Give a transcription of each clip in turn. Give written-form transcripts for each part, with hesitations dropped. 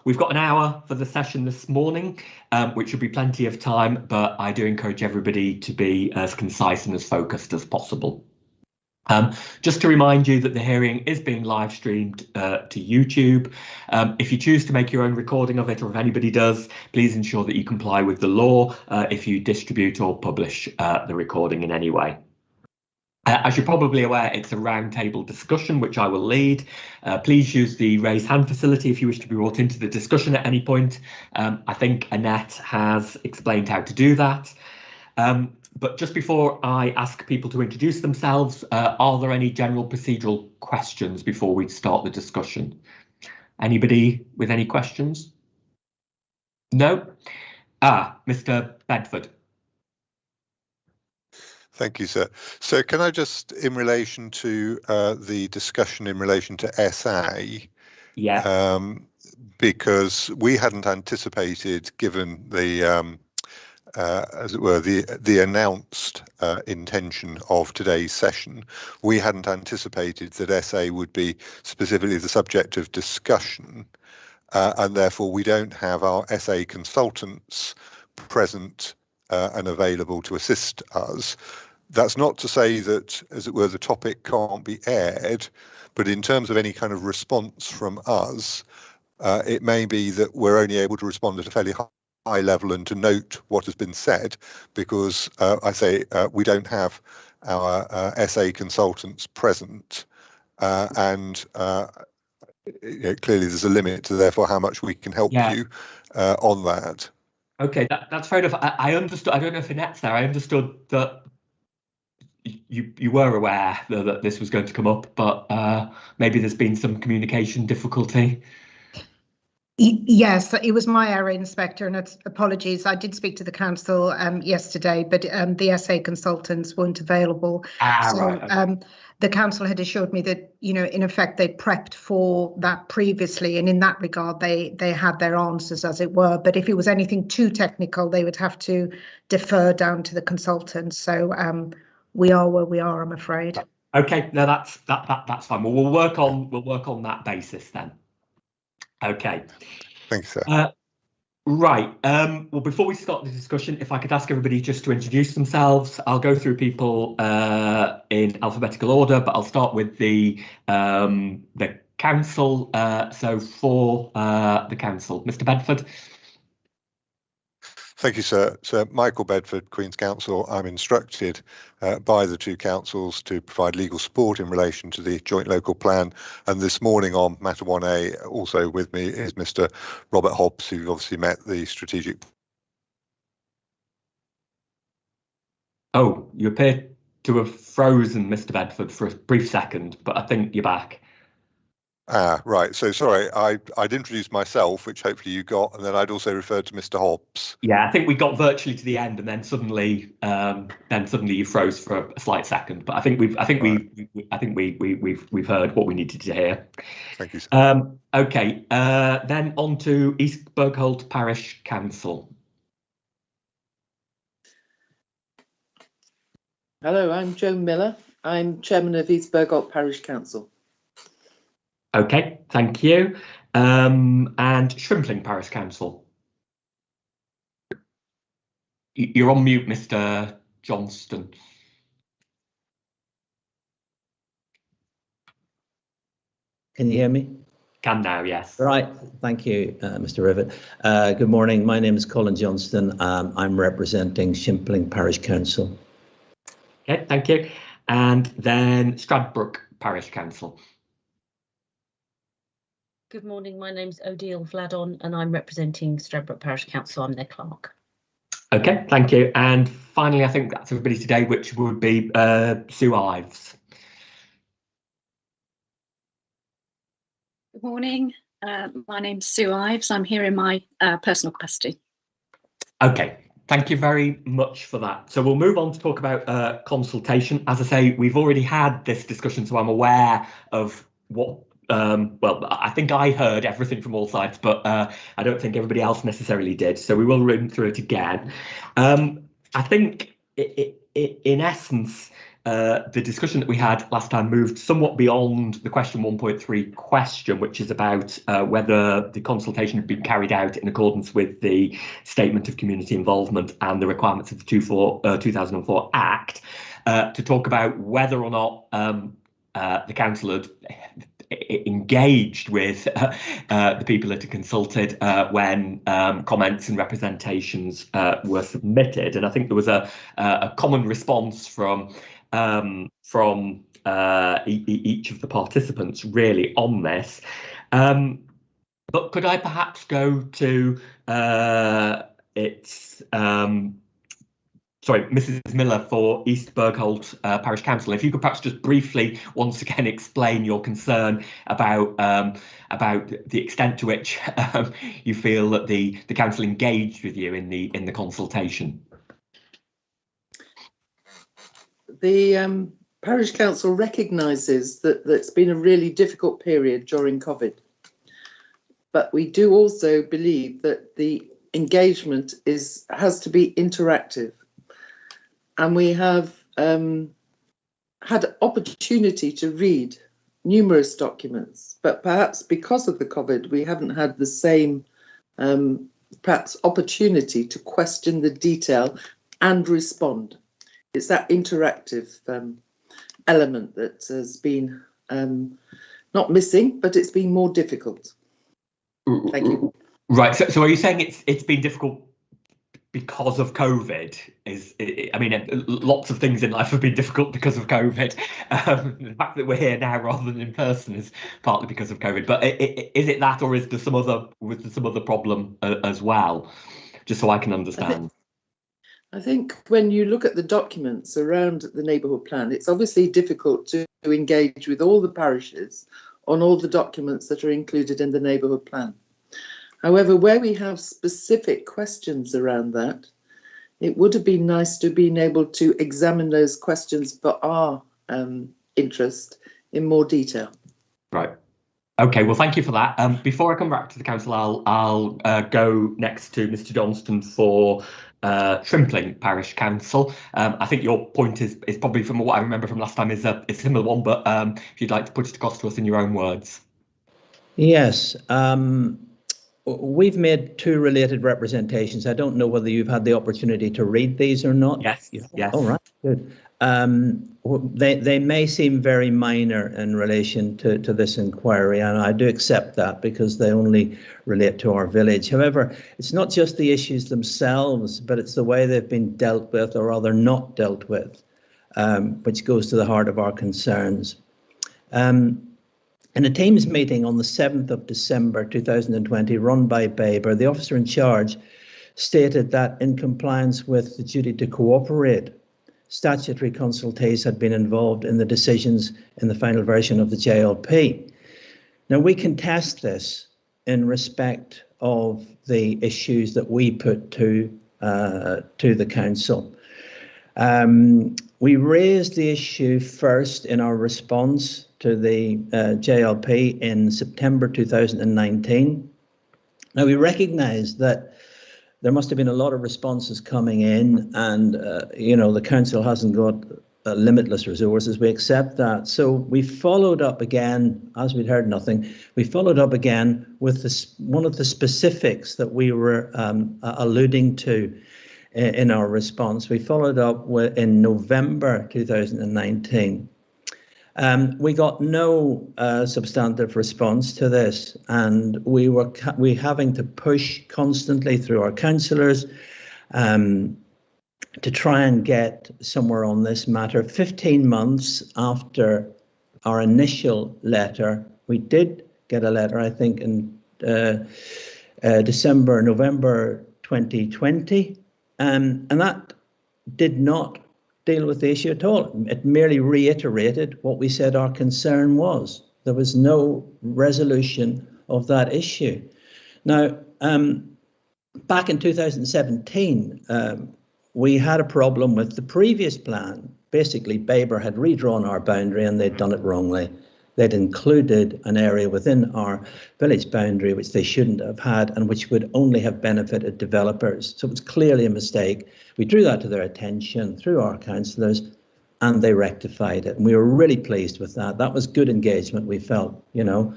We've got an hour for the session this morning, which will be plenty of time, but I do encourage everybody to be as concise and as focused as possible. Just to remind you that the hearing is being live streamed to YouTube. If you choose to make your own recording of it, or if anybody does, please ensure that you comply with the law if you distribute or publish the recording in any way. As you're probably aware, it's a roundtable discussion, which I will lead. Please use the raise hand facility if you wish to be brought into the discussion at any point. I think Annette has explained how to do that. But just before I ask people to introduce themselves, are there any general procedural questions before we start the discussion? Anybody with any questions? No? Mr. Bedford. Thank you, sir. So can I just, in relation to the discussion in relation to SA, yeah, because we hadn't anticipated, given the as it were, the announced intention of today's session, we hadn't anticipated that SA would be specifically the subject of discussion, and therefore we don't have our SA consultants present and available to assist us. That's not to say that, as it were, the topic can't be aired, but in terms of any kind of response from us, it may be that we're only able to respond at a fairly high level and to note what has been said, because we don't have our SA consultants present, and clearly there's a limit to therefore how much we can help you on that. Okay, that's fair enough. I understood. I don't know if Annette's there. I understood that you were aware that this was going to come up, but maybe there's been some communication difficulty. Yes, it was my error, Inspector, and it's apologies. I did speak to the council yesterday, but the SA consultants weren't available. Right. Okay. The council had assured me that, in effect, they prepped for that previously, and in that regard, they had their answers, as it were. But if it was anything too technical, they would have to defer down to the consultants. So we are where we are, I'm afraid. Okay, no, that's fine. Well, we'll work on that basis then. Okay. Thanks, sir. Right. Well, before we start the discussion, if I could ask everybody just to introduce themselves. I'll go through people in alphabetical order, but I'll start with the council. So for the council, Mr. Bedford. Thank you, sir. So Michael Bedford, Queen's Counsel. I'm instructed by the two councils to provide legal support in relation to the joint local plan. And this morning on matter 1A, also with me is Mr. Robert Hobbs, who obviously met the strategic. Oh, you appear to have frozen, Mr. Bedford, for a brief second, but I think you're back. Right. So sorry, I'd introduced myself, which hopefully you got, and then I'd also referred to Mr. Hobbs. Yeah, I think we got virtually to the end, and then suddenly you froze for a slight second. But I think we've heard what we needed to hear. Thank you, sir. Okay. Then on to East Bergholt Parish Council. Hello, I'm Joan Miller. I'm Chairman of East Bergholt Parish Council. Okay, thank you. And Shrimpling Parish Council. You're on mute, Mr. Johnston. Can you hear me? Can now, yes. Right, thank you, Mr. Rivet. Good morning, my name is Colin Johnston. I'm representing Shrimpling Parish Council. Okay, thank you. And then Stradbrook Parish Council. Good morning, my name's Odile Vladon and I'm representing Stradbrook Parish Council. I'm their clerk. Okay, thank you. And finally, I think that's everybody today, which would be Sue Ives. Good morning, my name's Sue Ives. I'm here in my personal capacity. Okay, thank you very much for that. So we'll move on to talk about consultation. As I say, we've already had this discussion, so I'm aware of what well, I think I heard everything from all sides, but I don't think everybody else necessarily did. So we will run through it again. I think in essence, the discussion that we had last time moved somewhat beyond the question 1.3 question, which is about whether the consultation had been carried out in accordance with the Statement of Community Involvement and the requirements of the 2004 Act, to talk about whether or not the council had engaged with the people that had consulted when comments and representations were submitted. And I think there was a common response from each of the participants really on this. But could I perhaps go to Mrs. Miller for East Bergholt Parish Council. If you could perhaps just briefly once again explain your concern about the extent to which you feel that the council engaged with you in the consultation. The Parish Council recognises that it's been a really difficult period during COVID, but we do also believe that the engagement has to be interactive. And we have had opportunity to read numerous documents, but perhaps because of the COVID, we haven't had the same perhaps opportunity to question the detail and respond. It's that interactive element that has been not missing, but it's been more difficult. Thank you. Right. So are you saying it's been difficult because of COVID? I mean, lots of things in life have been difficult because of COVID. The fact that we're here now rather than in person is partly because of COVID. But is it that, or is there some other problem as well? Just so I can understand. I think when you look at the documents around the neighbourhood plan, it's obviously difficult to engage with all the parishes on all the documents that are included in the neighbourhood plan. However, where we have specific questions around that, it would have been nice to have been able to examine those questions for our interest in more detail. Right. Okay, well, thank you for that. Before I come back to the council, I'll go next to Mr. Johnston for Shrimpling Parish Council. I think your point is probably, from what I remember from last time, is a similar one, but if you'd like to put it across to us in your own words. Yes. We've made two related representations. I don't know whether you've had the opportunity to read these or not. Yes. Yes. All right. Good. They may seem very minor in relation to this inquiry, and I do accept that because they only relate to our village. However, it's not just the issues themselves, but it's the way they've been dealt with, or rather not dealt with, which goes to the heart of our concerns. In a Teams meeting on the 7th of December 2020, run by Baber, the officer in charge stated that in compliance with the duty to cooperate, statutory consultees had been involved in the decisions in the final version of the JLP. Now, we contest this in respect of the issues that we put to the council. We raised the issue first in our response to the JLP in September 2019. Now, we recognise that there must have been a lot of responses coming in, and the council hasn't got limitless resources. We accept that. So we followed up again, as we'd heard nothing. We followed up again with one of the specifics that we were alluding to in our response. We followed up in November 2019. We got no substantive response to this, and we having to push constantly through our councillors to try and get somewhere on this matter. 15 months after our initial letter, we did get a letter, I think, in November 2020, and that did not deal with the issue at all. It merely reiterated what we said our concern was. There was no resolution of that issue. Now, back in 2017, we had a problem with the previous plan. Basically, Baber had redrawn our boundary and they'd done it wrongly. They'd included an area within our village boundary which they shouldn't have had and which would only have benefited developers. So it was clearly a mistake. We drew that to their attention through our councillors. and they rectified it. And we were really pleased with that. That was good engagement, we felt, you know.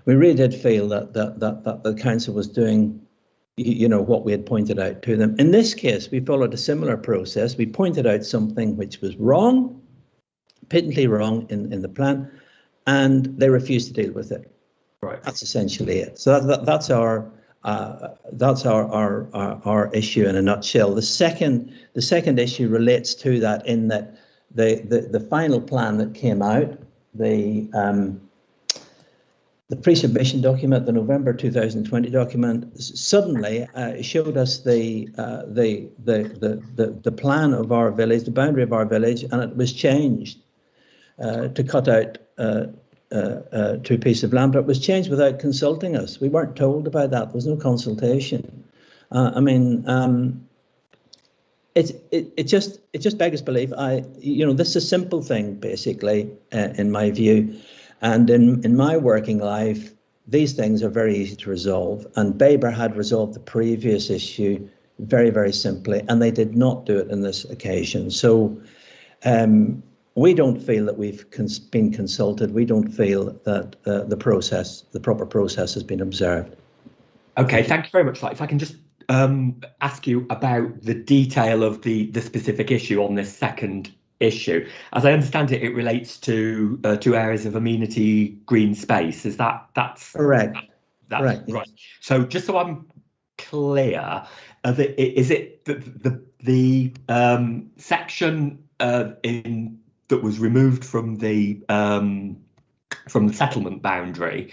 We really did feel that the council was doing, you know, what we had pointed out to them. In this case, we followed a similar process. We pointed out something which was wrong, patently wrong in the plan, and they refused to deal with it. Right. That's essentially it. So that's our issue in a nutshell. The second issue relates to that, in that the final plan that came out, the pre-submission document, the November 2020 document, suddenly showed us the plan of our village, the boundary of our village, and it was changed to cut out 2 pieces of land. But it was changed without consulting us. We weren't told about that. There was no consultation. It just beggars belief. This is a simple thing, basically, in my view. And in my working life, these things are very easy to resolve. And Baber had resolved the previous issue very, very simply, and they did not do it on this occasion. So we don't feel that we've been consulted. We don't feel that the proper process has been observed. Okay, thank you very much. If I can just ask you about the detail of the specific issue on this second issue. As I understand it, it relates to 2 areas of amenity green space. That's correct? That's correct. Right. Yes. So just so I'm clear, is it the section that was removed from the settlement boundary?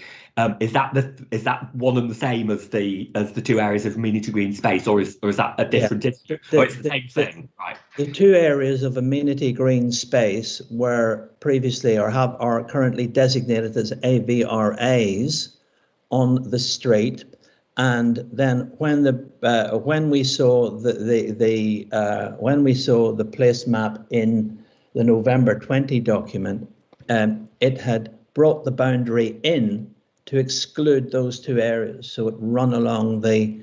Is that one and the same as the 2 areas of amenity green space, or is that a different district? Or it's the same thing, right? The 2 areas of amenity green space were previously are currently designated as AVRAs on the street, and then when we saw the place map in the November 20 document, it had brought the boundary in to exclude those 2 areas, so it run along the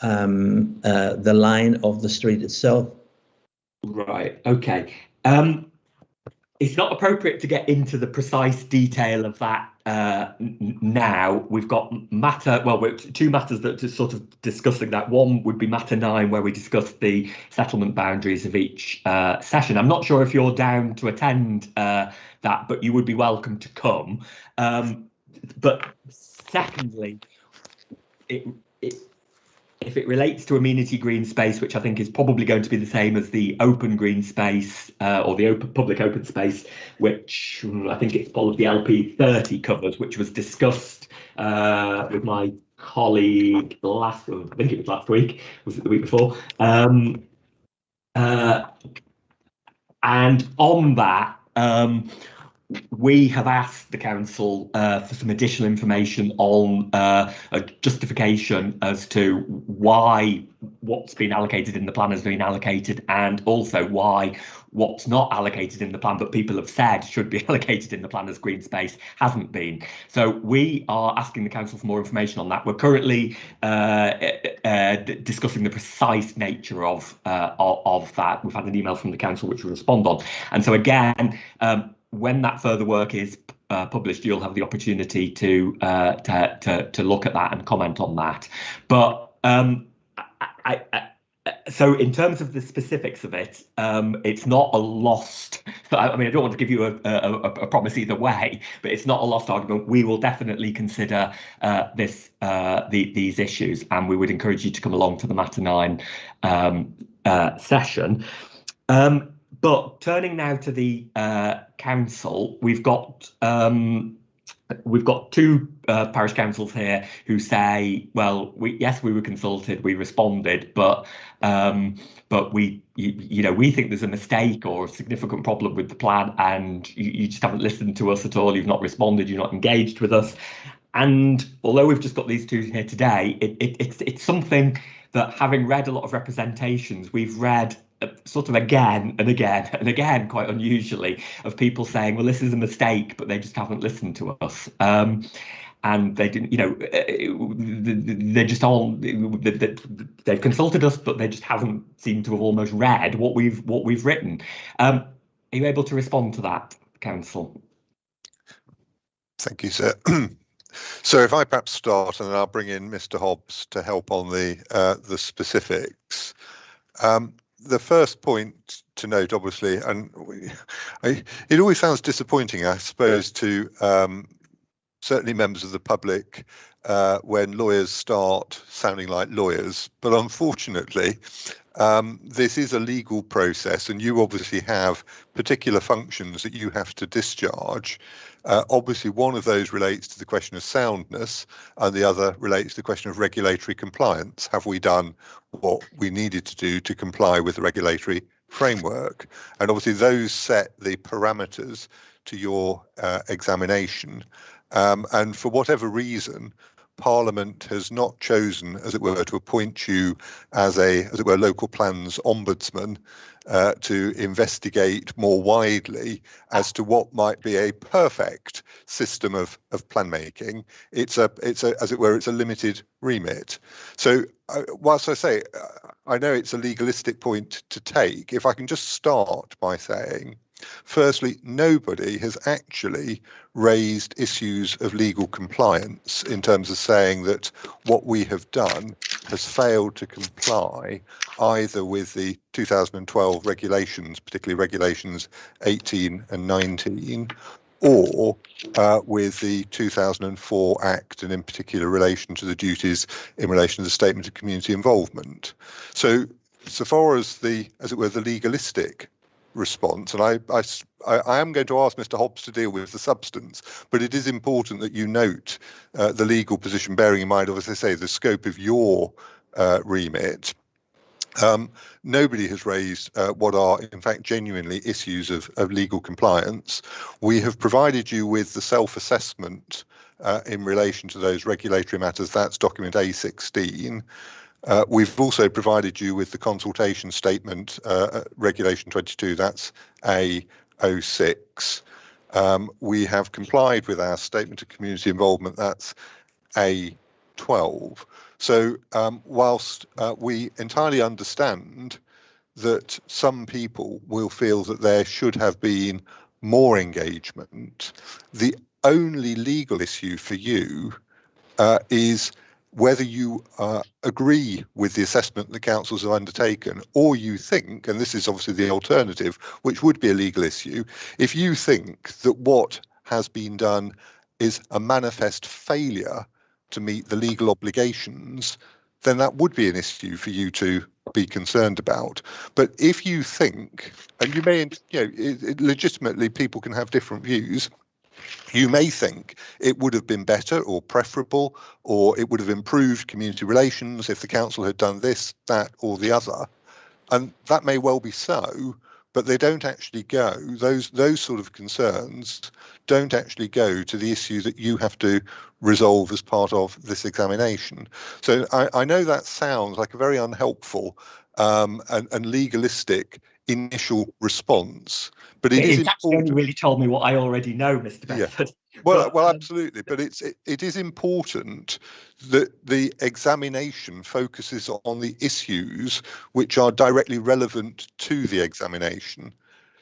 line of the street itself. Right. Okay. It's not appropriate to get into the precise detail of that now. We've got 2 matters that are sort of discussing that. One would be matter 9, where we discuss the settlement boundaries of each session. I'm not sure if you're down to attend that, but you would be welcome to come. But secondly, if it relates to amenity green space, which I think is probably going to be the same as the open green space or the public open space, which I think it's followed the LP30 covers, which was discussed with my colleague I think it was last week, was it the week before? And on that, we have asked the council for some additional information on a justification as to why what's been allocated in the plan has been allocated, and also why what's not allocated in the plan but people have said should be allocated in the plan as green space hasn't been. So we are asking the council for more information on that. We're currently discussing the precise nature of that. We've had an email from the council which we'll respond on, and so again, when that further work is published, you'll have the opportunity to look at that and comment on that. But so in terms of the specifics of it, it's not a lost. I mean, I don't want to give you a promise either way, but it's not a lost argument. We will definitely consider these issues, and we would encourage you to come along to the Matter 9 session. But turning now to the council, we've got 2 parish councils here who say, well, we were consulted, we responded, but we think there's a mistake or a significant problem with the plan, and you just haven't listened to us at all. You've not responded. You're not engaged with us. And although we've just got these 2 here today, it's something that, having read a lot of representations, we've read sort of again and again and again, quite unusually, of people saying, well, this is a mistake, but they just haven't listened to us. And they didn't, they're just all, they've consulted us, but they just haven't seemed to have almost read what we've written. Are you able to respond to that, Council? Thank you, sir. So if I perhaps start, and then I'll bring in Mr. Hobbs to help on the specifics. The first point to note, obviously, and it always sounds disappointing, I suppose, to certainly members of the public when lawyers start sounding like lawyers. But unfortunately, this is a legal process, and you obviously have particular functions that you have to discharge. Obviously, one of those relates to the question of soundness, and the other relates to the question of regulatory compliance. Have we done what we needed to do to comply with the regulatory framework? And obviously, those set the parameters to your examination. And for whatever reason, Parliament has not chosen, as it were, to appoint you as it were, local plans ombudsman to investigate more widely as to what might be a perfect system of plan making. It's as it were, it's a limited remit. So whilst I say I know it's a legalistic point to take, if I can just start by saying, firstly, nobody has actually raised issues of legal compliance in terms of saying that what we have done has failed to comply either with the 2012 regulations, particularly regulations 18 and 19, or with the 2004 Act, and in particular relation to the duties in relation to the Statement of Community Involvement. So far as as it were, the legalistic response, and I am going to ask Mr. Hobbs to deal with the substance, but it is important that you note the legal position, bearing in mind, as I say, the scope of your remit. Nobody has raised what are in fact genuinely issues of legal compliance. We have provided you with the self-assessment in relation to those regulatory matters. That's document A16. We've also provided you with the consultation statement, regulation 22, that's A06. We have complied with our statement of community involvement, that's A12. So whilst we entirely understand that some people will feel that there should have been more engagement, the only legal issue for you is whether you agree with the assessment the councils have undertaken, or you think, and this is obviously the alternative, which would be a legal issue, if you think that what has been done is a manifest failure to meet the legal obligations, then that would be an issue for you to be concerned about. But if you think, and you may, legitimately people can have different views, you may think it would have been better or preferable, or it would have improved community relations if the council had done this, that, or the other. And that may well be so, but they don't actually go, those sort of concerns don't actually go to the issue that you have to resolve as part of this examination. So I know that sounds like a very unhelpful and legalistic initial response, but it's actually only really told me what I already know, Mr. Bedford. Yeah. Well, absolutely, but it is important that the examination focuses on the issues which are directly relevant to the examination.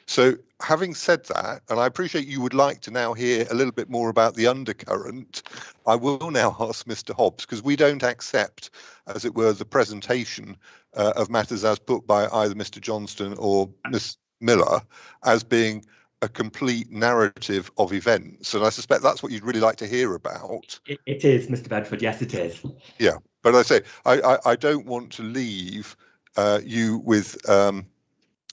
So having said that, and I appreciate you would like to now hear a little bit more about the undercurrent, I will now ask Mr. Hobbs, because we don't accept, as it were, the presentation of matters as put by either Mr. Johnston or Ms. Miller as being a complete narrative of events. And I suspect that's what you'd really like to hear about. It is, Mr. Bedford, yes, it is. Yeah, but I say, I don't want to leave you with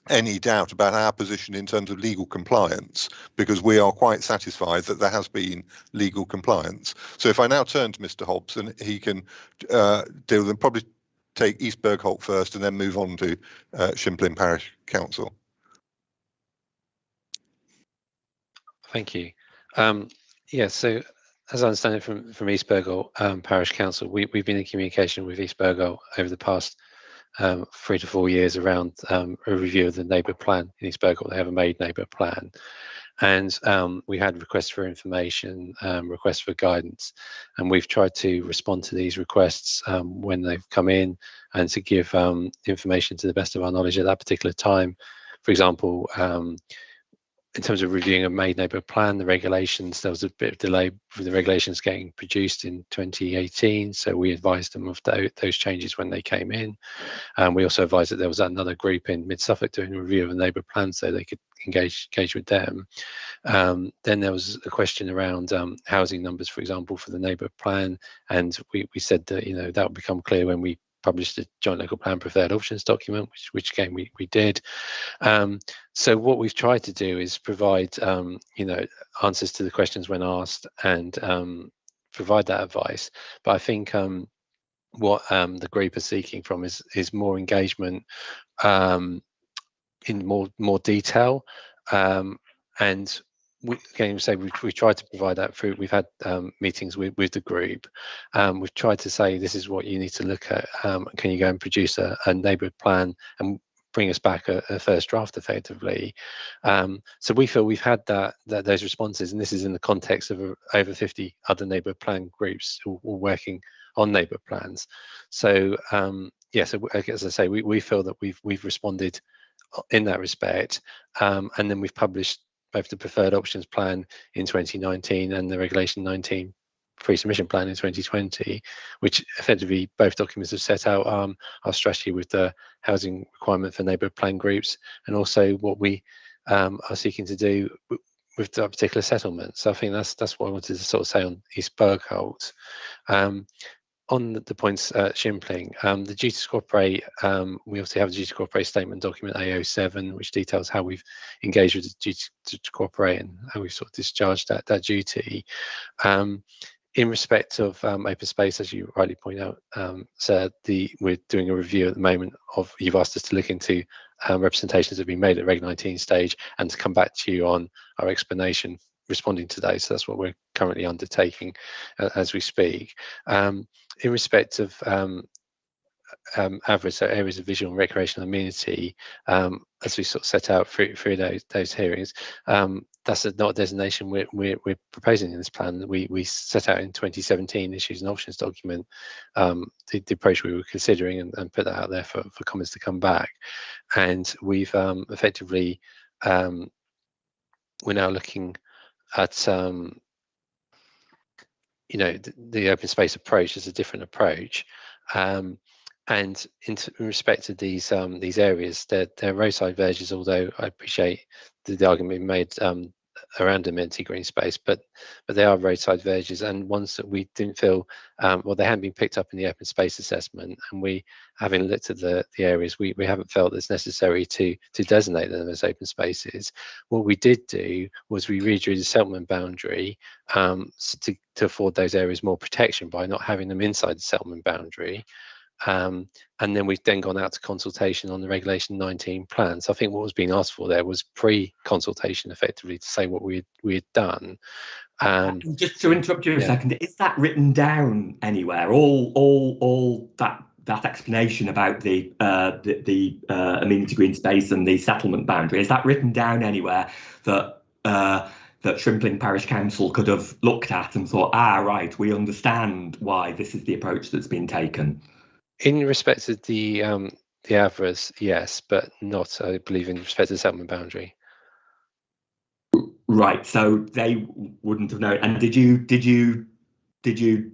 any doubt about our position in terms of legal compliance, because we are quite satisfied that there has been legal compliance. So if I now turn to Mr. Hobbs, and he can deal with them, probably take East Bergholt first and then move on to Shimpling Parish Council. Thank you. Yeah, so as I understand it from East Bergholt Parish Council, we've been in communication with East Bergholt over the past 3 to 4 years around a review of the neighbour plan in East Bergholt. They have a made neighbour plan, and we had requests for information, requests for guidance, and we've tried to respond to these requests when they've come in, and to give information to the best of our knowledge at that particular time. For example, in terms of reviewing a made neighbourhood plan, the regulations, there was a bit of delay with the regulations getting produced in 2018. So we advised them of those changes when they came in. We also advised that there was another group in Mid Suffolk doing a review of a neighbourhood plan, so they could engage with them. Then there was a question around housing numbers, for example, for the neighbourhood plan, and we said that, you know, that would become clear when we published the joint local plan preferred options document, which again we did. So what we've tried to do is provide you know, answers to the questions when asked, and provide that advice. But I think what the group is seeking from is more engagement in more detail, and we tried to provide that through. We've had meetings with the group. We've tried to say, this is what you need to look at. Can you go and produce a neighbourhood plan and bring us back a first draft effectively? So we feel we've had those responses, and this is in the context of over 50 other neighbourhood plan groups who are working on neighbourhood plans. So yeah, so as I say, we feel that we've responded in that respect, and then we've published both the preferred options plan in 2019 and the regulation 19 pre-submission plan in 2020, which effectively both documents have set out our strategy with the housing requirement for neighbourhood plan groups, and also what we are seeking to do with that particular settlement. So I think that's what I wanted to sort of say on East Bergholt. On the points Shimpling, the duty to cooperate, we obviously have a duty to cooperate statement document A07, which details how we've engaged with the duty to cooperate and how we've sort of discharged that duty. In respect of open space, as you rightly point out, so we're doing a review at the moment of, you've asked us to look into representations that have been made at Reg 19 stage, and to come back to you on our explanation responding today. So that's what we're currently undertaking as we speak. In respect of average, so areas of visual and recreational amenity, as we sort of set out through those hearings, that's not a designation we're proposing in this plan. We set out in 2017, issues and options document, the approach we were considering, and put that out there for comments to come back. And we've effectively, we're now looking at you know, the open space approach is a different approach, and in respect to these areas, they're roadside verges, although I appreciate the argument being made around amenity green space, but they are roadside verges, and ones that we didn't feel, well, they hadn't been picked up in the open space assessment, and we, having looked at the areas, we haven't felt it's necessary to designate them as open spaces. What we did do was we redrew the settlement boundary to afford those areas more protection by not having them inside the settlement boundary. And then we've then gone out to consultation on the regulation 19 plan. So I think what was being asked for there was pre-consultation, effectively, to say what we had done. Just to interrupt you a second, is that written down anywhere? All that explanation about the amenity green space and the settlement boundary, is that written down anywhere that Shrimpling Parish Council could have looked at and thought, right, we understand why this is the approach that's been taken? In respect to the AVRAs, yes, but not, I believe, in respect to the settlement boundary. Right, so they wouldn't have known. And did you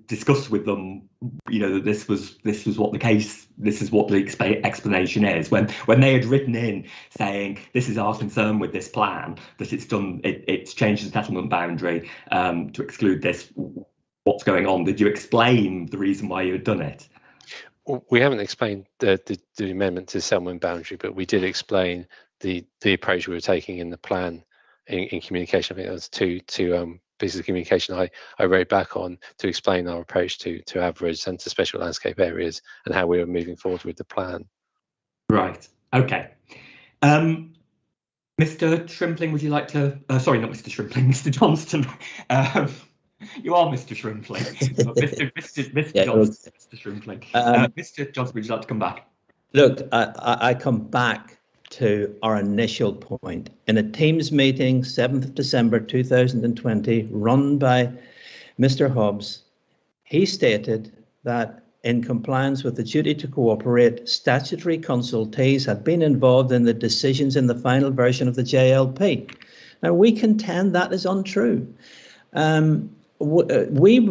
discuss with them, you know, that this was what the case, this is what the explanation is, when they had written in saying this is our concern with this plan, that it's changed the settlement boundary to exclude this, what's going on? Did you explain the reason why you had done it? We haven't explained the amendment to the settlement boundary, but we did explain the approach we were taking in the plan in communication. I think there was two pieces of communication I wrote back on to explain our approach to average and to special landscape areas and how we were moving forward with the plan. Right. Okay. Mr. Shrimpling, would you like to? Sorry, not Mr. Shrimpling, Mr. Johnston. You are Mr. Shrimpling. Mr. Johnston, Mr. Shrimpling. Mr. Johnston, would you like to come back? Look, I come back to our initial point. In a Teams meeting, 7th of December 2020, run by Mr. Hobbs, he stated that in compliance with the duty to cooperate, statutory consultees had been involved in the decisions in the final version of the JLP. Now, we contend that is untrue. We've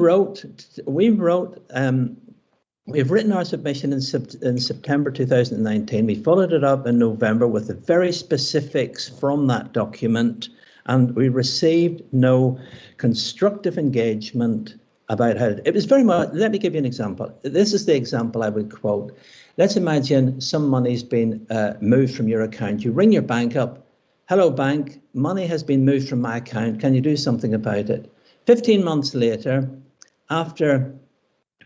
written our submission in September 2019. We followed it up in November with the very specifics from that document, and we received no constructive engagement about how it was very much. Let me give you an example. This is the example I would quote. Let's imagine some money's been moved from your account. You ring your bank up. Hello, bank. Money has been moved from my account. Can you do something about it? 15 months later, after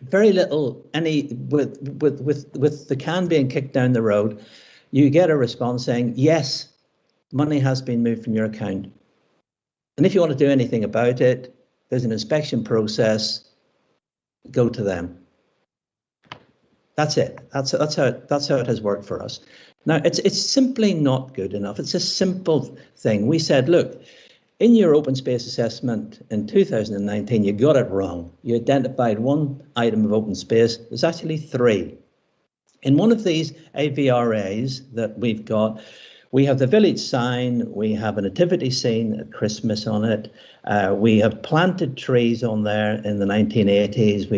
very little, with the can being kicked down the road, you get a response saying, yes, money has been moved from your account. And if you want to do anything about it, there's an inspection process. Go to them. That's it. That's how it has worked for us. Now, it's simply not good enough. It's a simple thing. We said, look, in your open space assessment in 2019, you got it wrong. You identified one item of open space. There's actually 3. In one of these AVRAs that we've got, we have the village sign, we have a nativity scene at Christmas on it, we have planted trees on there in the 1980s,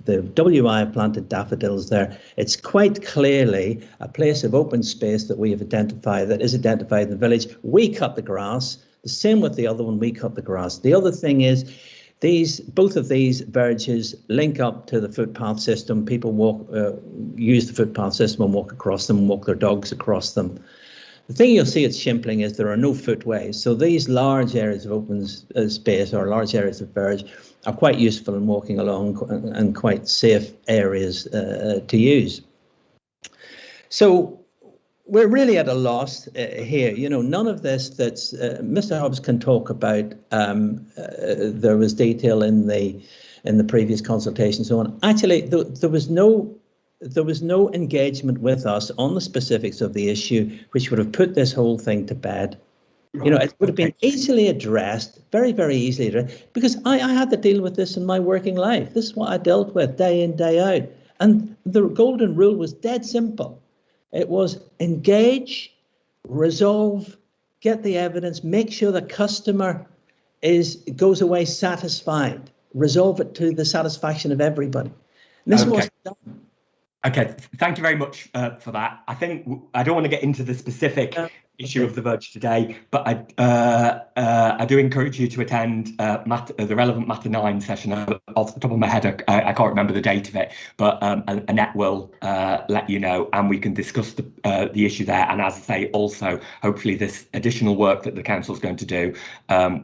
the WI planted daffodils there. It's quite clearly a place of open space that we have identified, that is identified in the village. We cut the grass, the same with the other one, we cut the grass. The other thing is, both of these verges link up to the footpath system. People use the footpath system and walk across them, walk their dogs across them. The thing you'll see at Shimpling is there are no footways. So these large areas of open space or large areas of verge are quite useful in walking along and quite safe areas to use. So we're really at a loss here. You know, none of this that's Mr. Hobbs can talk about. There was detail in the previous consultation, so on. Actually, there was no engagement with us on the specifics of the issue, which would have put this whole thing to bed. Right. You know, it would have been easily addressed, very, very easily addressed, because I had to deal with this in my working life. This is what I dealt with day in, day out. And the golden rule was dead simple. It was engage, resolve, get the evidence, make sure the customer goes away satisfied, resolve it to the satisfaction of everybody. And this was done. Okay, thank you very much for that. I think I don't want to get into the specific issue of the verge today, but I do encourage you to attend the relevant Matter 9 session. Off the top of my head, I can't remember the date of it, but Annette will let you know, and we can discuss the issue there. And as I say, also, hopefully this additional work that the council is going to do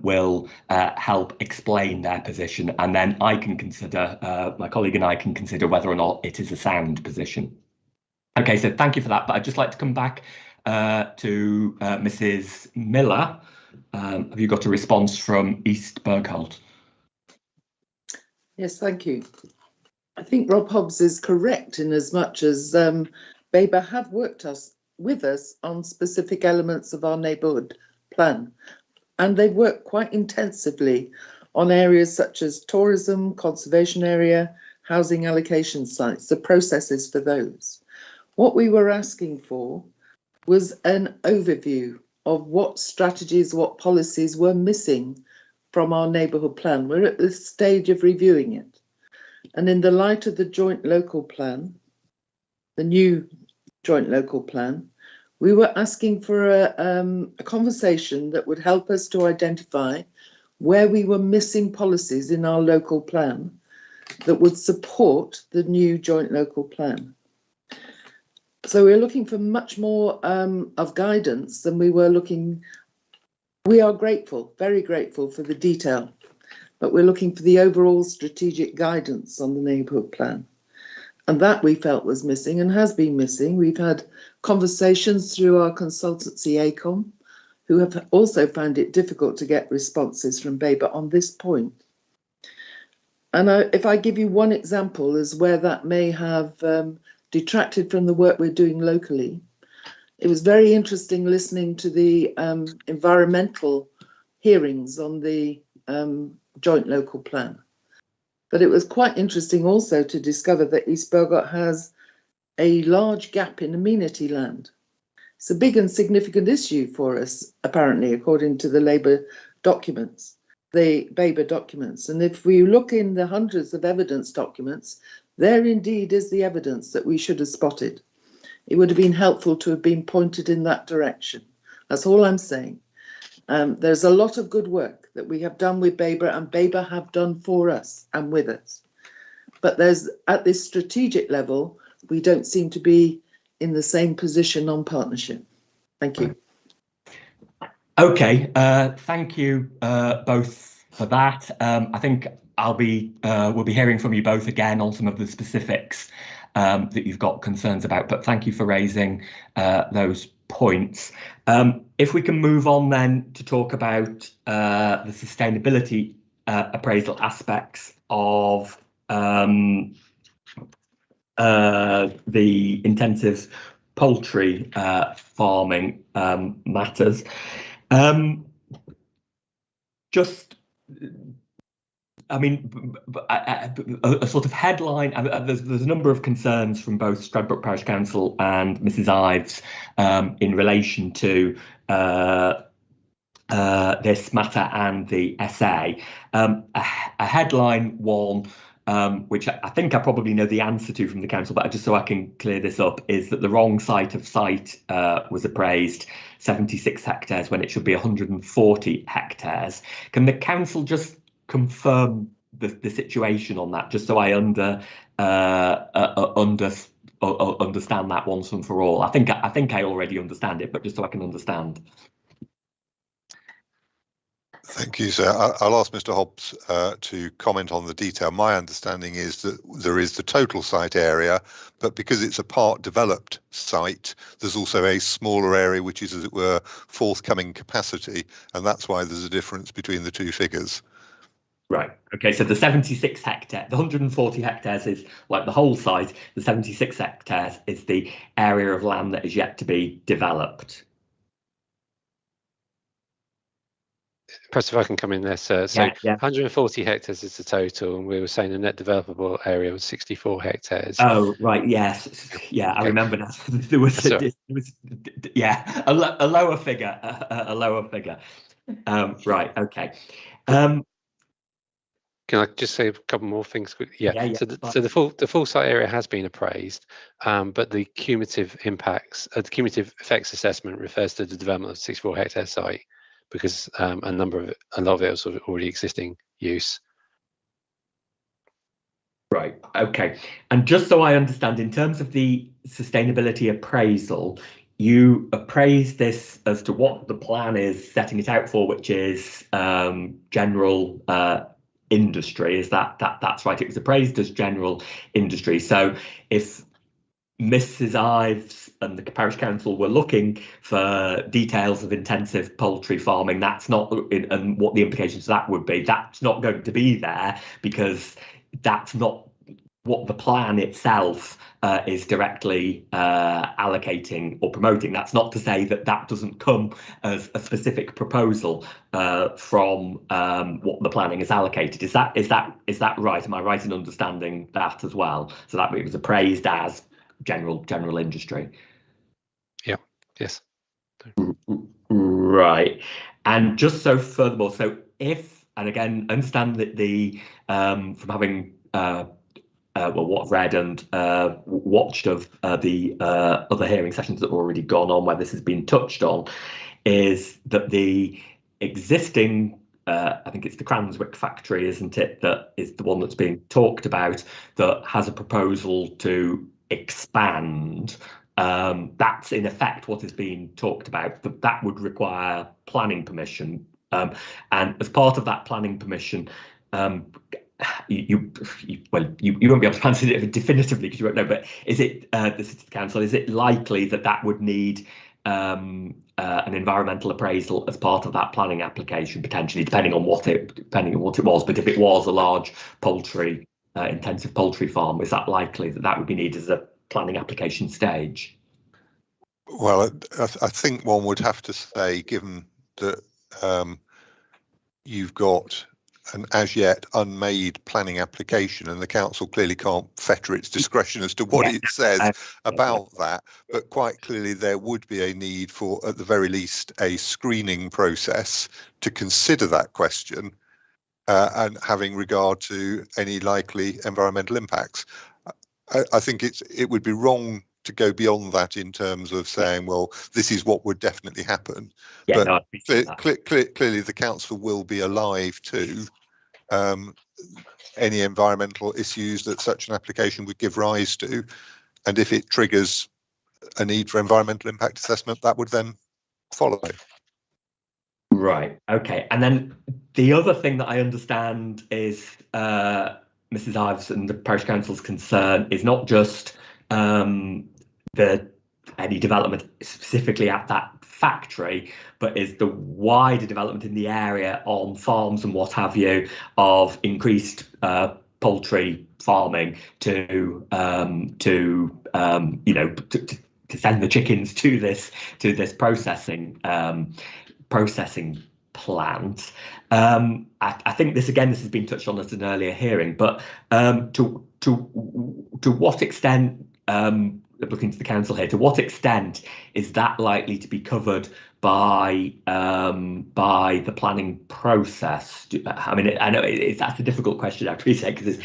will help explain their position, and then I can consider, my colleague and I can consider whether or not it is a sound position. Okay, so thank you for that, but I'd just like to come back to Mrs. Miller. Have you got a response from East Bergholt? Yes, thank you. I think Rob Hobbs is correct in as much as BABER have worked with us on specific elements of our neighbourhood plan, and they've worked quite intensively on areas such as tourism, conservation area, housing allocation sites, the processes for those. What we were asking for was an overview of what strategies, what policies were missing from our neighbourhood plan. We're at this stage of reviewing it. And in the light of the joint local plan, the new joint local plan, we were asking for a conversation that would help us to identify where we were missing policies in our local plan that would support the new joint local plan. So we're looking for much more of guidance than we were looking. We are grateful, very grateful for the detail, but we're looking for the overall strategic guidance on the neighbourhood plan. And that we felt was missing and has been missing. We've had conversations through our consultancy ACOM, who have also found it difficult to get responses from BABER on this point. And if I give you one example as where that may have detracted from the work we're doing locally, it was very interesting listening to the environmental hearings on the joint local plan. But it was quite interesting also to discover that East Bergholt has a large gap in amenity land. It's a big and significant issue for us, apparently, according to the Labour documents, the Baber documents. And if we look in the hundreds of evidence documents, there indeed is the evidence that we should have spotted. It would have been helpful to have been pointed in that direction. That's all I'm saying. There's a lot of good work that we have done with Baber, and Baber have done for us and with us. But there's, at this strategic level, we don't seem to be in the same position on partnership. Thank you. Okay, thank you both for that. I think we'll be hearing from you both again on some of the specifics that you've got concerns about, but thank you for raising those points. If we can move on then to talk about the sustainability appraisal aspects of the intensive poultry farming matters. I mean, a sort of headline, there's a number of concerns from both Stradbroke Parish Council and Mrs Ives in relation to this matter and the SA. A headline one, which I think I probably know the answer to from the council, but just so I can clear this up, is that the wrong site was appraised 76 hectares when it should be 140 hectares. Can the council just confirm the situation on that, just so I understand that once and for all? I think I already understand it, but just so I can understand. Thank you, sir. I'll ask Mr Hobbs to comment on the detail. My understanding is that there is the total site area, but because it's a part developed site, there's also a smaller area which is, as it were, forthcoming capacity, and that's why there's a difference between the two figures. Right. Okay. So the 76 hectares, the 140 hectares is like the whole site. The 76 hectares is the area of land that is yet to be developed. Perhaps if I can come in there, sir. So 140 hectares is the total, and we were saying the net developable area was 64 hectares. Oh, right. Yes. Yeah, I remember that. There was a lower figure. A lower figure. Right. Okay. Can I just say a couple more things? Yeah. So the full site area has been appraised, but the cumulative impacts, the cumulative effects assessment refers to the development of 64 hectare site, because a lot of it was sort of already existing use. Right. Okay. And just so I understand, in terms of the sustainability appraisal, you appraise this as to what the plan is setting it out for, which is general industry. Is that's right? It was appraised as general industry. So if Mrs Ives and the parish council were looking for details of intensive poultry farming, that's not, and what the implications of that would be, that's not going to be there, because that's not what the plan itself is directly allocating or promoting. That's not to say that that doesn't come as a specific proposal from what the planning is allocated. Is that right? Am I right in understanding that as well? So that it was appraised as general industry. Yeah. Yes. Right. And just so furthermore, so if, and again, understand that the from having what I've read and watched of the other hearing sessions that have already gone on where this has been touched on, is that the existing I think it's the Cranswick factory, isn't it, that is the one that's being talked about, that has a proposal to expand. That's in effect what is being talked about, that would require planning permission, and as part of that planning permission, you won't be able to answer it definitively because you won't know, but is it the City Council, is it likely that would need an environmental appraisal as part of that planning application, potentially, depending on what it was? But if it was a large poultry intensive poultry farm, is that likely that would be needed as a planning application stage? Well, I think one would have to say, given that you've got an as yet unmade planning application, and the council clearly can't fetter its discretion as to what it says about that. But quite clearly there would be a need for, at the very least, a screening process to consider that question and having regard to any likely environmental impacts. I think it would be wrong to go beyond that in terms of saying, well, this is what would definitely happen. Yeah, but no, clearly the council will be alive to any environmental issues that such an application would give rise to. And if it triggers a need for environmental impact assessment, that would then follow. Right. Okay. And then the other thing that I understand is Mrs. Ives and the parish council's concern is not just any development specifically at that factory, but is the wider development in the area on farms and what have you of increased poultry farming to send the chickens to this processing plant. I think this has been touched on at an earlier hearing, but to what extent, looking to the council here, to what extent is that likely to be covered by the planning process? I mean, I know that's a difficult question, I appreciate, because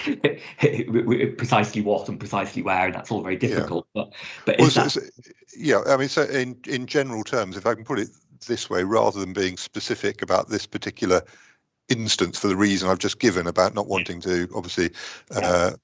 it's precisely what and precisely where, and that's all very difficult. Yeah. But is yeah, I mean, so in general terms, if I can put it this way, rather than being specific about this particular instance for the reason I've just given about not wanting to obviously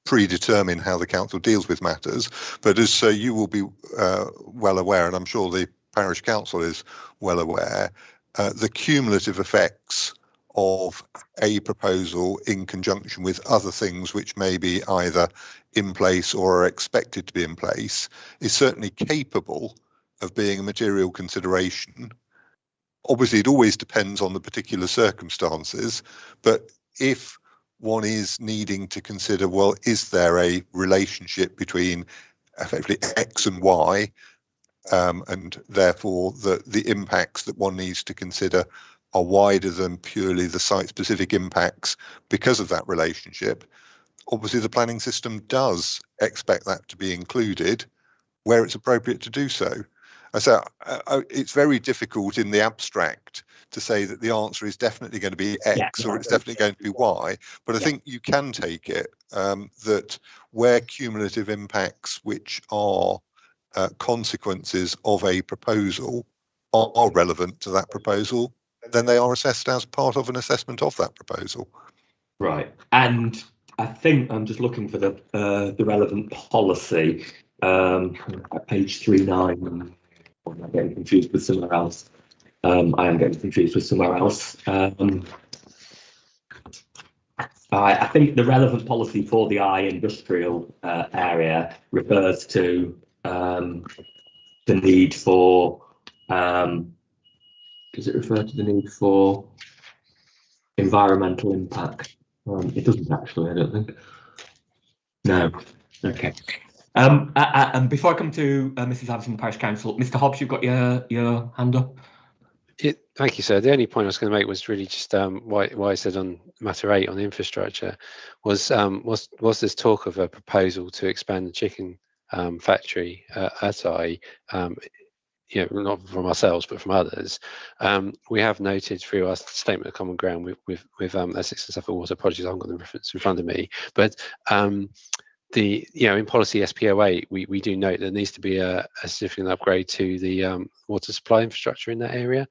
predetermine how the council deals with matters, but as you will be well aware, and I'm sure the parish council is well aware, the cumulative effects of a proposal in conjunction with other things which may be either in place or are expected to be in place is certainly capable of being a material consideration. Obviously, it always depends on the particular circumstances, but if one is needing to consider, well, is there a relationship between effectively X and Y, and therefore the impacts that one needs to consider are wider than purely the site-specific impacts because of that relationship, obviously the planning system does expect that to be included where it's appropriate to do so. So it's very difficult in the abstract to say that the answer is definitely going to be X or it's definitely going to be Y, but I think you can take it that where cumulative impacts which are consequences of a proposal are relevant to that proposal, then they are assessed as part of an assessment of that proposal. Right, and I think I'm just looking for the relevant policy at page 39. I'm getting confused with somewhere else. I am getting confused with somewhere else. I think the relevant policy for the industrial area refers to the need for. Does it refer to the need for environmental impact? It doesn't actually, I don't think. No. Okay. And before I come to Mrs. Addison, Parish Council, Mr. Hobbs, you've got your hand up. Thank you, sir. The only point I was going to make was really just why I said on matter 8 on infrastructure was this talk of a proposal to expand the chicken factory at I, not from ourselves but from others. We have noted through our statement of common ground with Essex and Suffolk Water Projects. I haven't got the reference in front of me, but in policy SP08 we do note there needs to be a significant upgrade to the water supply infrastructure in that area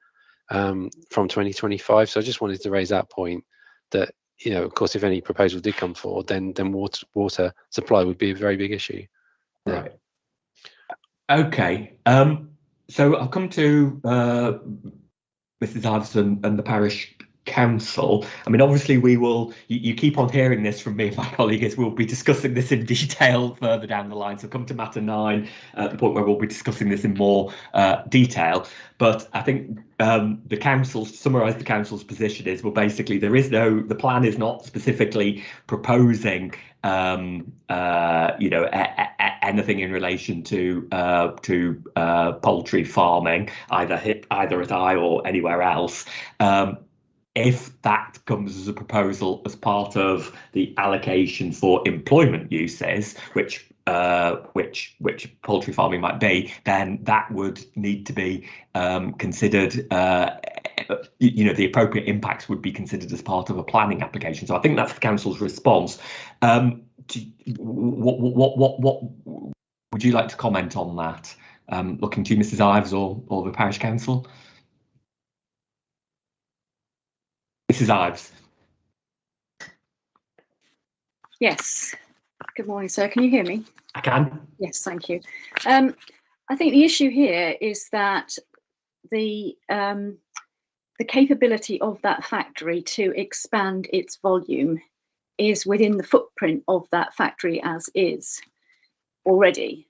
from 2025. So I just wanted to raise that point that of course if any proposal did come forward, then water supply would be a very big issue. Right. Okay. So I'll come to Mrs. Addison and the Parish Council. I mean, obviously we will, you keep on hearing this from me and my colleagues, we'll be discussing this in detail further down the line. So come to matter 9, the point where we'll be discussing this in more detail. But I think the council, to summarise the council's position is, well, basically the plan is not specifically proposing anything in relation to poultry farming, either at I or anywhere else. if that comes as a proposal as part of the allocation for employment uses, which poultry farming might be, then that would need to be considered. The appropriate impacts would be considered as part of a planning application. So I think that's the council's response. What would you like to comment on that? Looking to you, Mrs. Ives, or the parish council? Mrs. Ives. Yes. Good morning, sir. Can you hear me? I can. Yes, thank you. I think the issue here is that the capability of that factory to expand its volume is within the footprint of that factory as is already.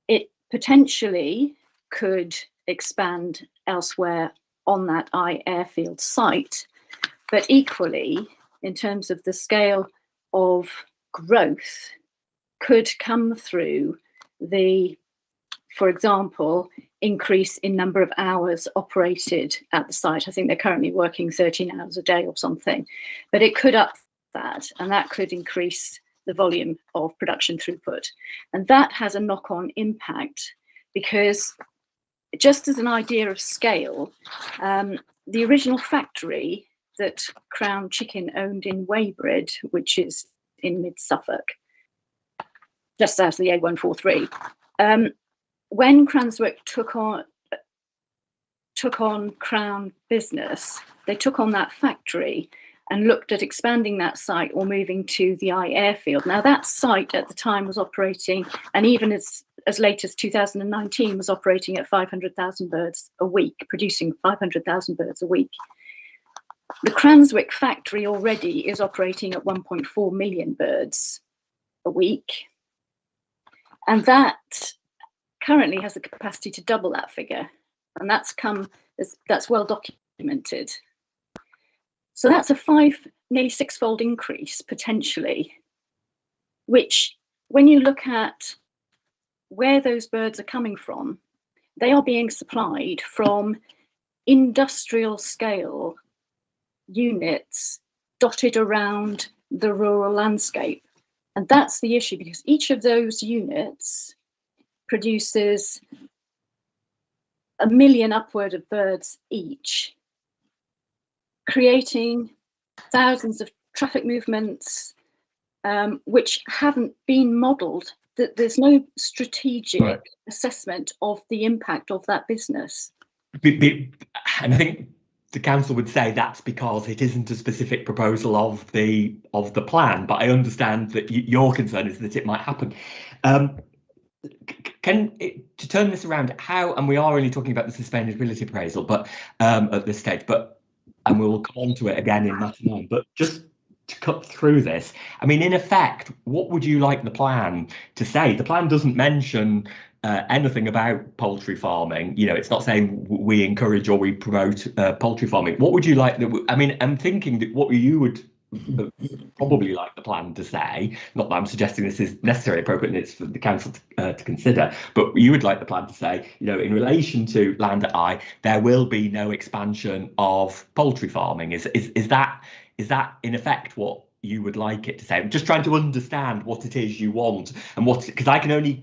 It potentially could expand elsewhere on that airfield site, but equally, in terms of the scale of growth, could come through the, for example, increase in number of hours operated at the site. I think they're currently working 13 hours a day or something, but it could up that, and that could increase the volume of production throughput. And that has a knock-on impact, because just as an idea of scale, the original factory that Crown Chicken owned in Weybridge, which is in mid-Suffolk, just out of the A143, when Cranswick took on Crown business, they took on that factory and looked at expanding that site or moving to the airfield. Now, that site at the time was operating, and even as late as 2019 was operating at 500,000 birds a week, producing 500,000 birds a week. The Cranswick factory already is operating at 1.4 million birds a week, and that currently has the capacity to double that figure, and that's well documented. So that's a nearly six-fold increase potentially, which, when you look at where those birds are coming from, they are being supplied from industrial scale units dotted around the rural landscape. And that's the issue, because each of those units produces 1 million upward of birds each, creating thousands of traffic movements, which haven't been modelled. There's no strategic assessment of the impact of that business. And I think the council would say that's because it isn't a specific proposal of the plan. But I understand that your concern is that it might happen. To turn this around, how, and we are only talking about the sustainability appraisal, but at this stage, and we'll come on to it again in matter 9, but just to cut through this, I mean, in effect, what would you like the plan to say? The plan doesn't mention anything about poultry farming. You know, it's not saying we encourage or we promote poultry farming. What would you like? I mean, I'm thinking that what you would probably like the plan to say, not that I'm suggesting this is necessarily appropriate and it's for the council to consider, but you would like the plan to say, you know, in relation to land at Eye, there will be no expansion of poultry farming. Is that in effect what you would like it to say? I'm just trying to understand what it is you want, and what, because I can only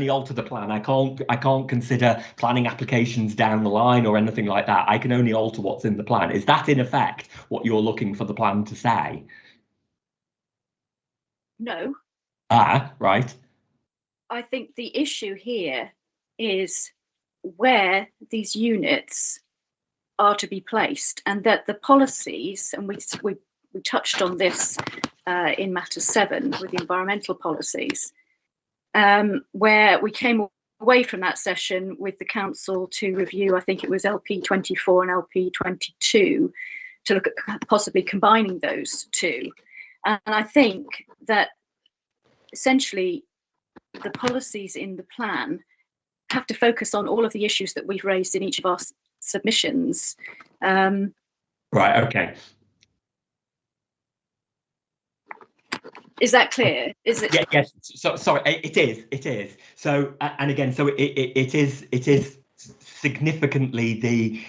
alter the plan. I can't consider planning applications down the line or anything like that. I can only alter what's in the plan. Is that in effect what you're looking for the plan to say? No. Right. I think the issue here is where these units are to be placed, and that the policies, and we touched on this in matter 7 with the environmental policies, where we came away from that session with the council to review, I think it was LP 24 and LP 22, to look at possibly combining those two. And I think that essentially the policies in the plan have to focus on all of the issues that we've raised in each of our submissions. Right, okay. Is that clear? Is it? Yeah, yes. So sorry, it is. So and again, so it is significantly the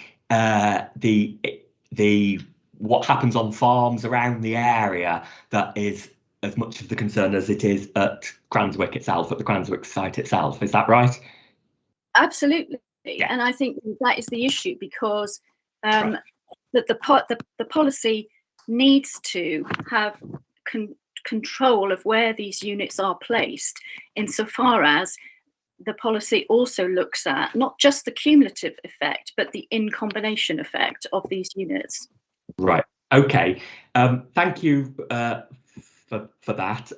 what happens on farms around the area that is as much of the concern as it is at Cranswick itself, at the Cranswick site itself. Is that right? Absolutely. Yeah. And I think that is the issue, because Right. the policy needs to have control of where these units are placed, insofar as the policy also looks at not just the cumulative effect, but the in combination effect of these units. Right. Okay. Thank you for that.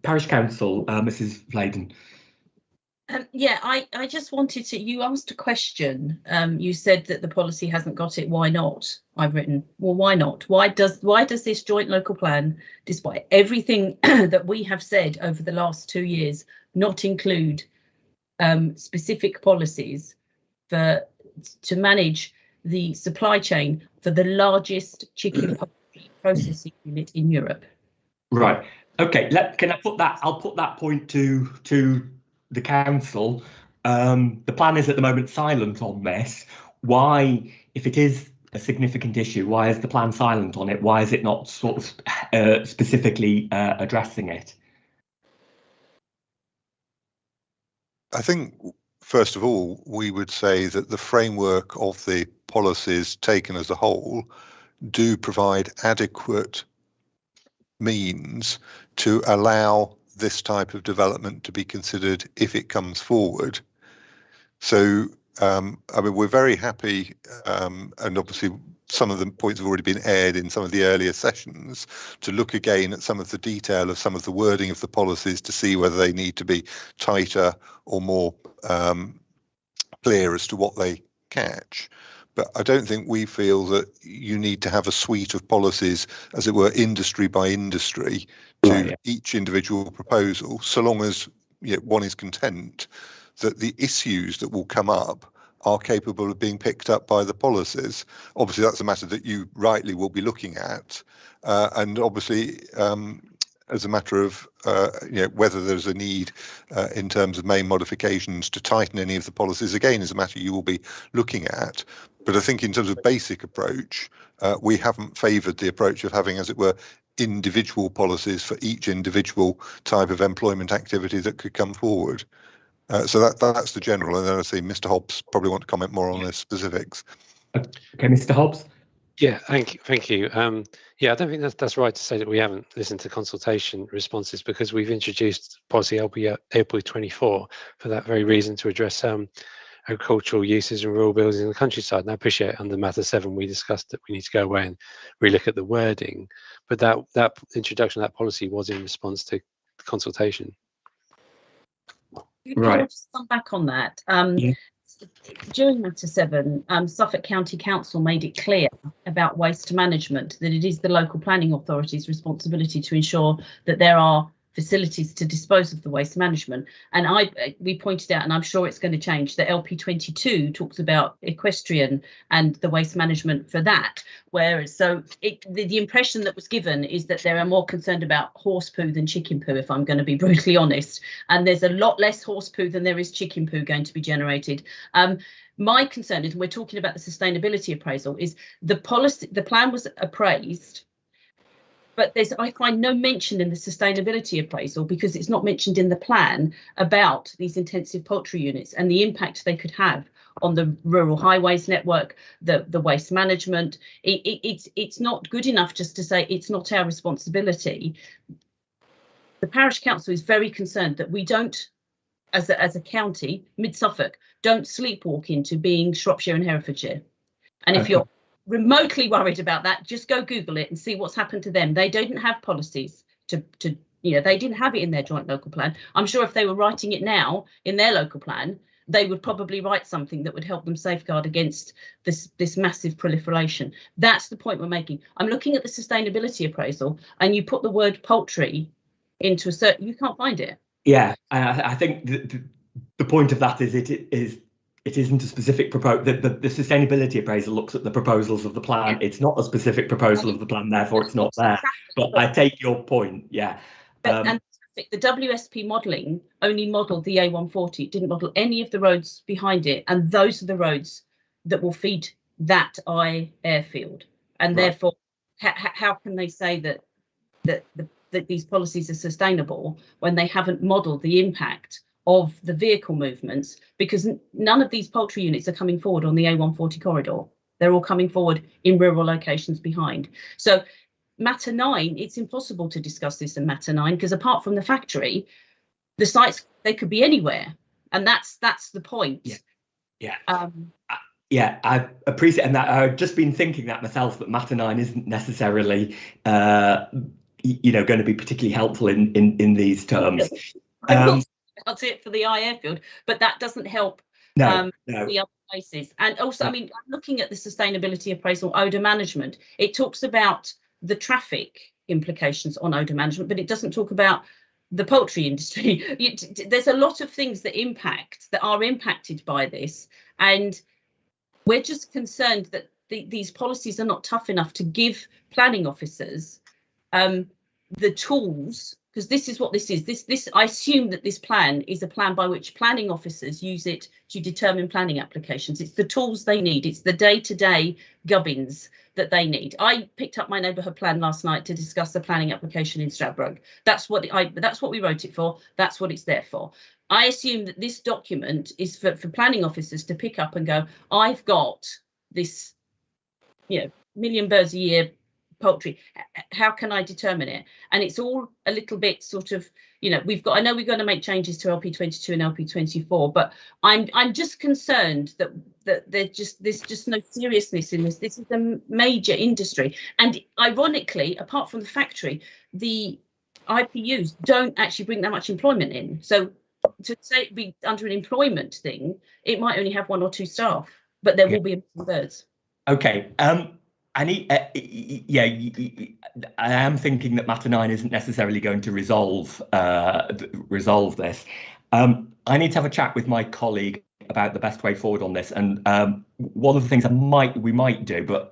Parish Council, Mrs. Flayden. Yeah, I just wanted to, you asked a question. You said that the policy hasn't got it. Why not? I've written, well, why not? Why does this joint local plan, despite everything that we have said over the last 2 years, not include specific policies to manage the supply chain for the largest chicken processing unit in Europe? Right. Okay. Can I put that? I'll put that point to the council. The plan is at the moment silent on this. Why, if it is a significant issue, why is the plan silent on it? Why is it not sort of specifically addressing it? I think, first of all, we would say that the framework of the policies taken as a whole do provide adequate means to allow this type of development to be considered if it comes forward. So, I mean, we're very happy, and obviously some of the points have already been aired in some of the earlier sessions, to look again at some of the detail of some of the wording of the policies to see whether they need to be tighter or more clear as to what they catch. But I don't think we feel that you need to have a suite of policies, as it were, industry by industry to each individual proposal, so long as one is content that the issues that will come up are capable of being picked up by the policies. Obviously, that's a matter that you rightly will be looking at. And obviously, as a matter of whether there's a need in terms of main modifications to tighten any of the policies, again, is a matter you will be looking at. But I think in terms of basic approach, we haven't favoured the approach of having, as it were, individual policies for each individual type of employment activity that could come forward. So that's the general. And then I see Mr. Hobbs probably want to comment more on the specifics. Okay, Mr. Hobbs. Yeah, thank you. Yeah, I don't think that's right to say that we haven't listened to consultation responses, because we've introduced policy LP 24 for that very reason, to address agricultural uses and rural buildings in the countryside. And I appreciate under matter 7 we discussed that we need to go away and relook at the wording, but that introduction of that policy was in response to consultation. Can I just come back on that? During matter 7, Suffolk County Council made it clear about waste management that it is the local planning authority's responsibility to ensure that there are facilities to dispose of the waste management. And we pointed out, and I'm sure it's going to change, that LP 22 talks about equestrian and the waste management for that. Whereas, so the impression that was given is that they are more concerned about horse poo than chicken poo, if I'm going to be brutally honest. And there's a lot less horse poo than there is chicken poo going to be generated. My concern is, and we're talking about the sustainability appraisal, is the plan was appraised, but I find no mention in the sustainability appraisal, because it's not mentioned in the plan, about these intensive poultry units and the impact they could have on the rural highways network, the waste management. It's not good enough just to say it's not our responsibility. The parish council is very concerned that we don't, as a county, Mid Suffolk, don't sleepwalk into being Shropshire and Herefordshire. And if you're remotely worried about that, just go Google it and see what's happened to them. They didn't have policies to they didn't have it in their joint local plan. I'm sure if they were writing it now in their local plan, they would probably write something that would help them safeguard against this massive proliferation. That's the point we're making. I'm looking at the sustainability appraisal, and you put the word poultry into a certain, you can't find it. Yeah, I think the point of that is it isn't a specific proposal. The sustainability appraisal looks at the proposals of the plan. It's not a specific proposal of the plan, therefore it's not there. But I take your point, yeah. And the WSP modelling only modelled the A140. It didn't model any of the roads behind it, and those are the roads that will feed that airfield. and Right. therefore how can they say that these policies are sustainable when they haven't modelled the impact of the vehicle movements, because none of these poultry units are coming forward on the A140 corridor. They're all coming forward in rural locations behind. So Matter 9, it's impossible to discuss this in Matter 9, because apart from the factory, the sites, they could be anywhere, and that's the point. Yeah. Yeah, I appreciate, and that I've just been thinking that myself, that Matter 9 isn't necessarily going to be particularly helpful in these terms. I'm not about it for the eye airfield, but that doesn't help no. the other places. And also, I mean, I'm looking at the sustainability appraisal, odour management. It talks about the traffic implications on odour management, but it doesn't talk about the poultry industry. There's a lot of things that are impacted by this, and we're just concerned that these policies are not tough enough to give planning officers the tools, because this is what this is. This I assume that this plan is a plan by which planning officers use it to determine planning applications. It's the tools they need. It's the day-to-day gubbins that they need. I picked up my neighbourhood plan last night to discuss the planning application in Stradbroke. That's what we wrote it for. That's what it's there for. I assume that this document is for planning officers to pick up and go, I've got this, million birds a year poultry. How can I determine it? And it's all a little bit sort of, I know we're going to make changes to LP22 and LP24, but I'm just concerned that there's just no seriousness in this. This is a major industry, and ironically, apart from the factory, the IPUs don't actually bring that much employment in. So to say it'd be under an employment thing, it might only have 1 or 2 staff, but there will be birds. Okay. I am thinking that Matter 9 isn't necessarily going to resolve this. I need to have a chat with my colleague about the best way forward on this, and one of the things we might do, but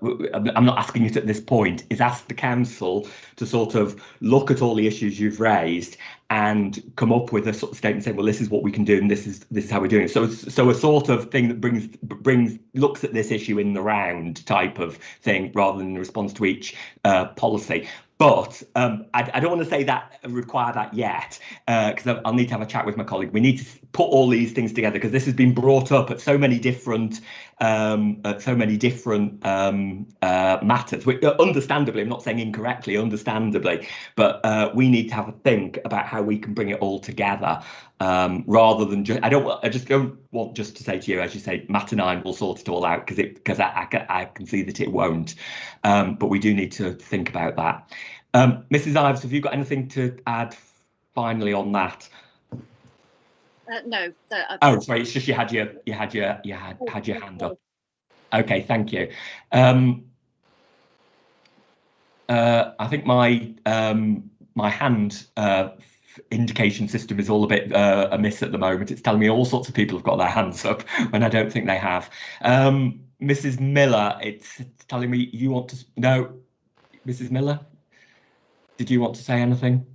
I'm not asking it at this point, is ask the council to sort of look at all the issues you've raised and come up with a sort of statement saying, well, this is what we can do and this is how we're doing it. So a sort of thing that looks at this issue in the round type of thing rather than in response to each policy. But I don't want to say that, require that yet, because I'll need to have a chat with my colleague. We need to put all these things together, because this has been brought up at so many different matters. Understandably, I'm not saying incorrectly, understandably, but we need to have a think about how we can bring it all together, rather than just. I just don't want just to say to you, as you say, Matter 9 will sort it all out, because I can see that it won't. But we do need to think about that. Mrs. Ives, have you got anything to add finally on that? No. Oh, sorry. It's just you had your hand up. Okay, thank you. I think my hand indication system is all a bit amiss at the moment. It's telling me all sorts of people have got their hands up when I don't think they have. Mrs. Miller, it's telling me you want to. No, Mrs. Miller, did you want to say anything?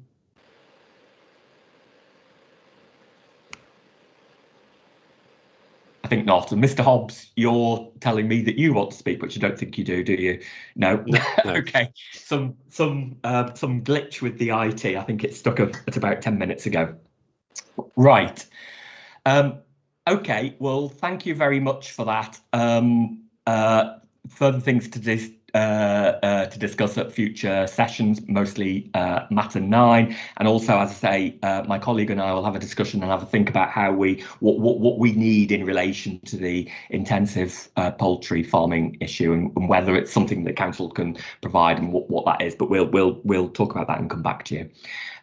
I think not. And Mr. Hobbs, you're telling me that you want to speak, which I don't think you do you? No. Okay. Some glitch with the IT. I think it stuck at about 10 minutes ago. Right. Okay. Well, thank you very much for that. Further things to discuss at future sessions, mostly Matter 9, and also, as I say, my colleague and I will have a discussion and have a think about how what we need in relation to the intensive poultry farming issue, and whether it's something that council can provide and what that is. But we'll talk about that and come back to you.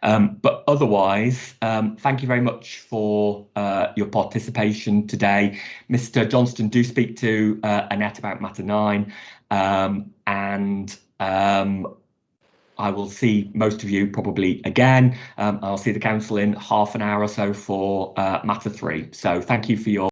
But otherwise, thank you very much for your participation today. Mr. Johnston, do speak to Annette about Matter 9. And I will see most of you probably again. I'll see the council in half an hour or so for Matter 3. So thank you for your